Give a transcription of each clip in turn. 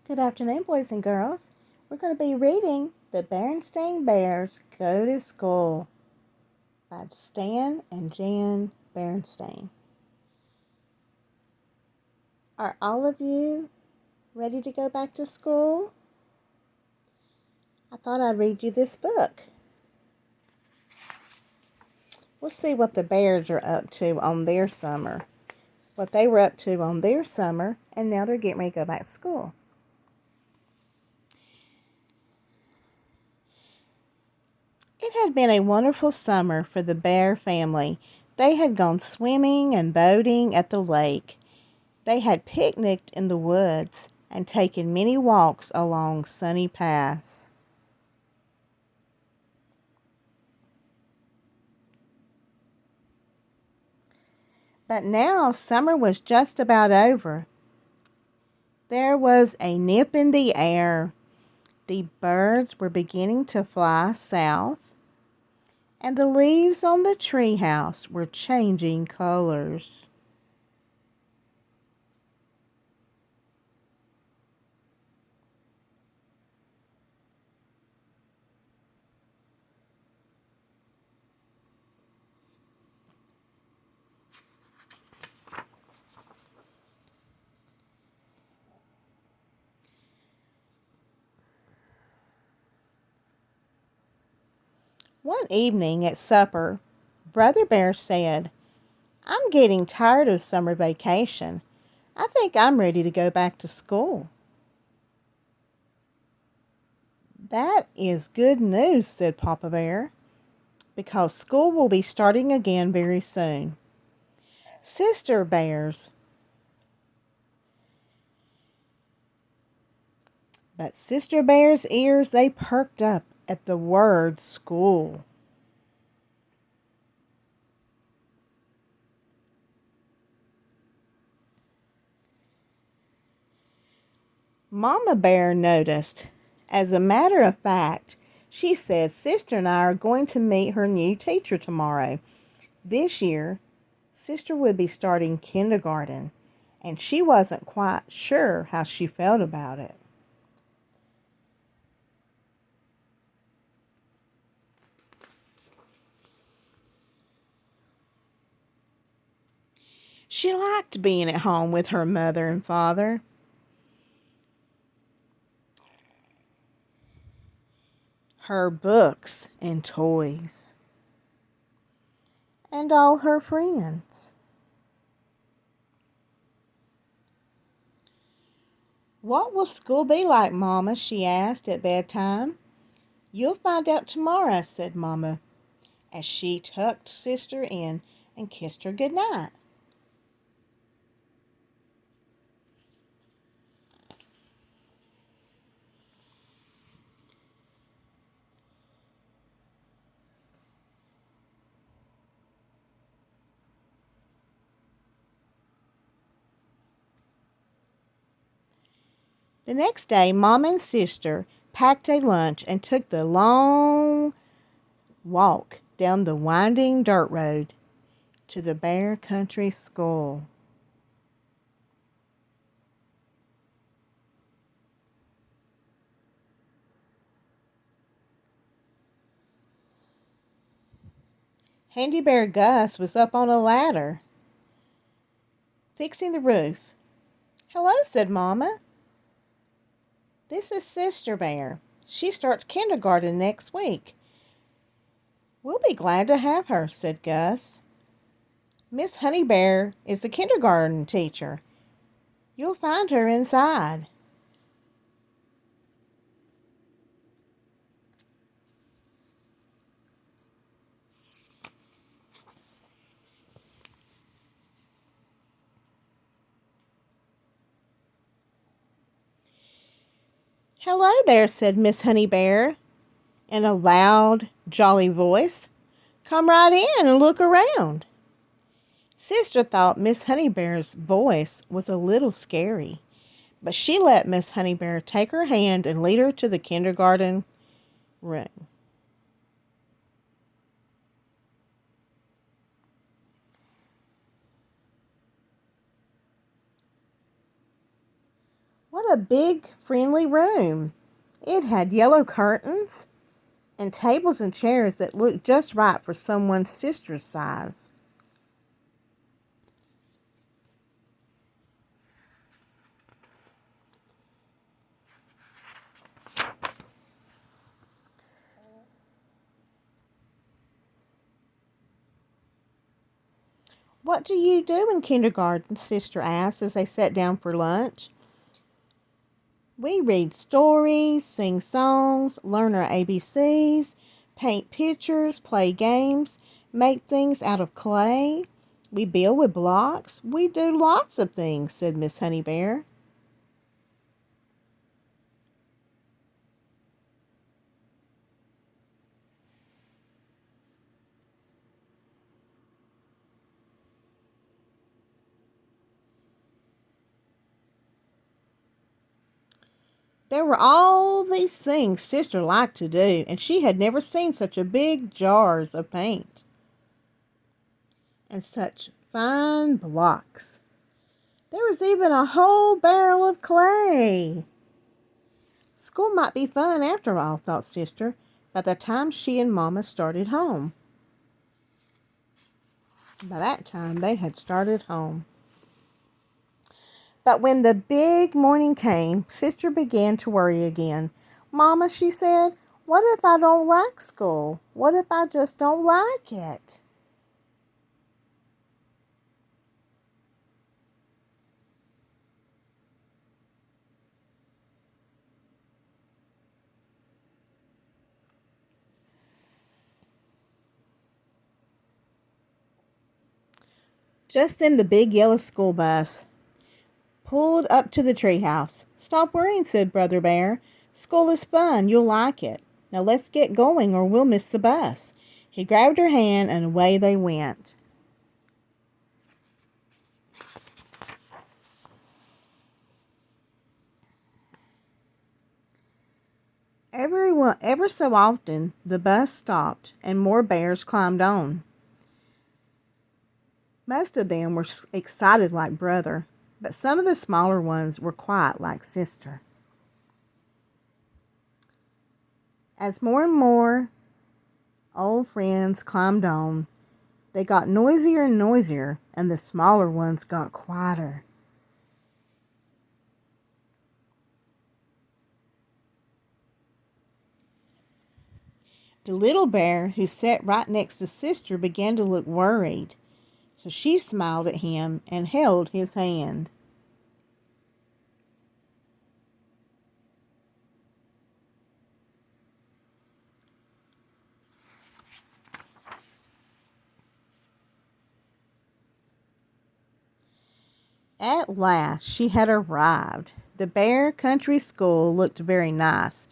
Good afternoon, boys and girls. We're going to be reading The Berenstain Bears Go to School by Stan and Jan Berenstain. Are all of you ready to go back to school? I thought I'd read you this book. We'll see what the bears are up to on their summer. What they were up to on their summer, and now they're getting ready to go back to school. It had been a wonderful summer for the Bear family. They had gone swimming and boating at the lake. They had picnicked in the woods and taken many walks along sunny paths. But now summer was just about over. There was a nip in the air. The birds were beginning to fly south, and the leaves on the treehouse were changing colors. One evening at supper, Brother Bear said, "I'm getting tired of summer vacation. I think I'm ready to go back to school." "That is good news," said Papa Bear, "because school will be starting again very soon. Sister Bears." But Sister Bear's ears, they perked up at the word school. Mama Bear noticed. As a matter of fact, she said Sister and I are going to meet her new teacher tomorrow. This year, Sister would be starting kindergarten, and she wasn't quite sure how she felt about it. She liked being at home with her mother and father. Her books and toys, and all her friends. "What will school be like, Mama?" she asked at bedtime. "You'll find out tomorrow," said Mama, as she tucked Sister in and kissed her good night. The next day, Mom and Sister packed a lunch and took the long walk down the winding dirt road to the Bear Country School. Handy Bear Gus was up on a ladder, fixing the roof. "Hello," said Mama. "This is Sister Bear. She starts kindergarten next week." "We'll be glad to have her," said Gus. "Miss Honey Bear is the kindergarten teacher. You'll find her inside." "Hello there," said Miss Honey Bear in a loud, jolly voice. "Come right in and look around." Sister thought Miss Honey Bear's voice was a little scary, but she let Miss Honey Bear take her hand and lead her to the kindergarten room. "What What a big, friendly room. It had yellow curtains and tables and chairs that looked just right for someone's sister's size. What do you do in kindergarten? Sister asked as they sat down for lunch. We read stories, sing songs, learn our ABCs, paint pictures, play games, make things out of clay. We build with blocks. We do lots of things, said Miss Honey Bear. There were all these things Sister liked to do, and she had never seen such a big jars of paint and such fine blocks. There was even a whole barrel of clay. School might be fun after all, thought Sister, by the time she and Mama started home. By that time, they had started home. But when the big morning came, Sister began to worry again. Mama, she said, what if I don't like school? What if I just don't like it? Just then the big yellow school bus pulled up to the treehouse. Stop worrying, said Brother Bear. School is fun. You'll like it. Now let's get going or we'll miss the bus. He grabbed her hand and away they went. Ever so often, the bus stopped and more bears climbed on. Most of them were excited like Brother, but some of the smaller ones were quiet like Sister. As more and more old friends climbed on, they got noisier and noisier, and the smaller ones got quieter. The little bear who sat right next to Sister began to look worried, so she smiled at him and held his hand. At last she had arrived. The Bear Country School looked very nice.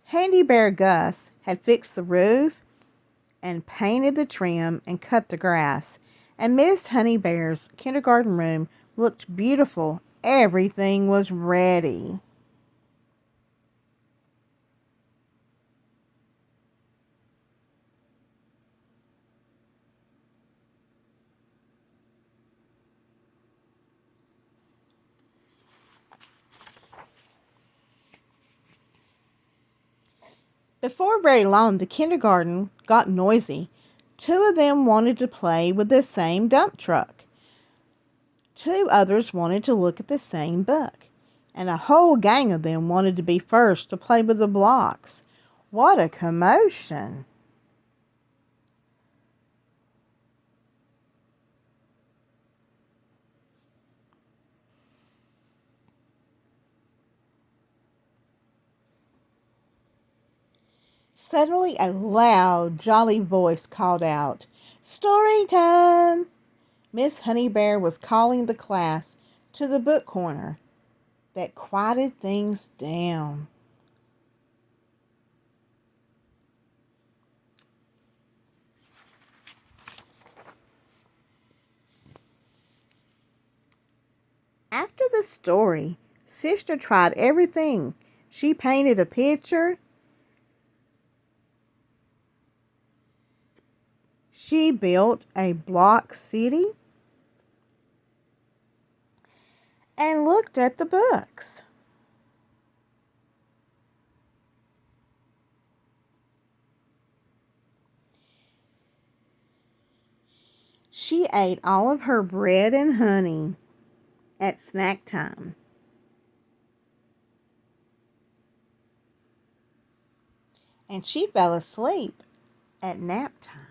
Handy Bear Gus had fixed the roof and painted the trim and cut the grass. And Miss Honey Bear's kindergarten room looked beautiful. Everything was ready. Before very long, the kindergarten got noisy. Two of them wanted to play with the same dump truck. Two others wanted to look at the same book. And a whole gang of them wanted to be first to play with the blocks. What a commotion! Suddenly a loud, jolly voice called out, "Story time!" Miss Honey Bear was calling the class to the book corner. That quieted things down. After the story, Sister tried everything. She painted a picture. She built a block city and looked at the books. She ate all of her bread and honey at snack time. And she fell asleep at nap time.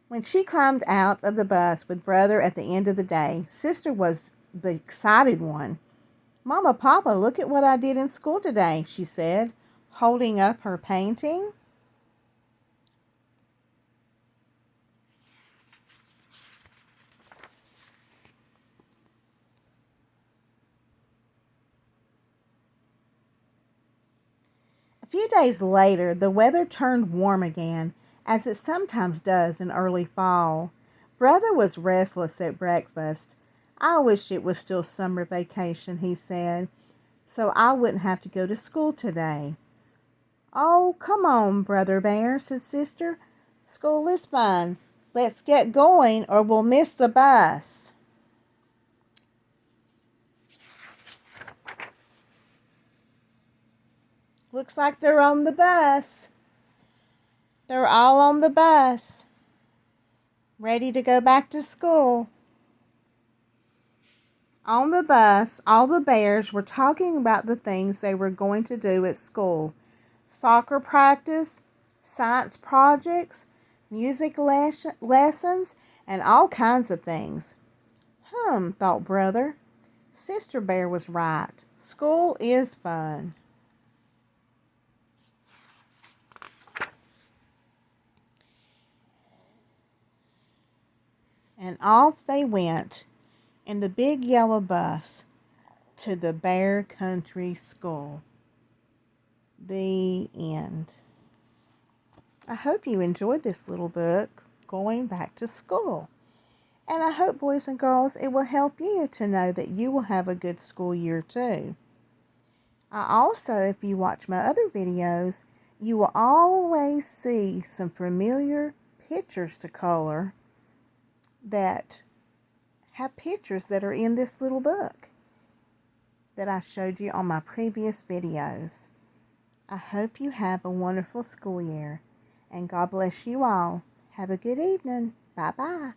When she climbed out of the bus with Brother at the end of the day, Sister was the excited one. "Mama, Papa, look at what I did in school today," she said, holding up her painting. A few days later, the weather turned warm again, as it sometimes does in early fall. Brother was restless at breakfast. "I wish it was still summer vacation," he said, "so I wouldn't have to go to school today." "Oh, come on, Brother Bear," said Sister. "School is fun. Let's get going or we'll miss the bus." Looks like they're on the bus. They're all on the bus, ready to go back to school. On the bus, all the bears were talking about the things they were going to do at school: soccer practice, science projects, music lessons, and all kinds of things. Thought Brother. Sister Bear was right. School is fun. And off they went in the big yellow bus to the Bear Country School. The end. I hope you enjoyed this little book, Going Back to School. And I hope, boys and girls, it will help you to know that you will have a good school year too. I also, if you watch my other videos, you will always see some familiar pictures to color that have pictures that are in this little book that I showed you on my previous videos. I hope you have a wonderful school year, and God bless you all. Have a good evening. Bye-bye.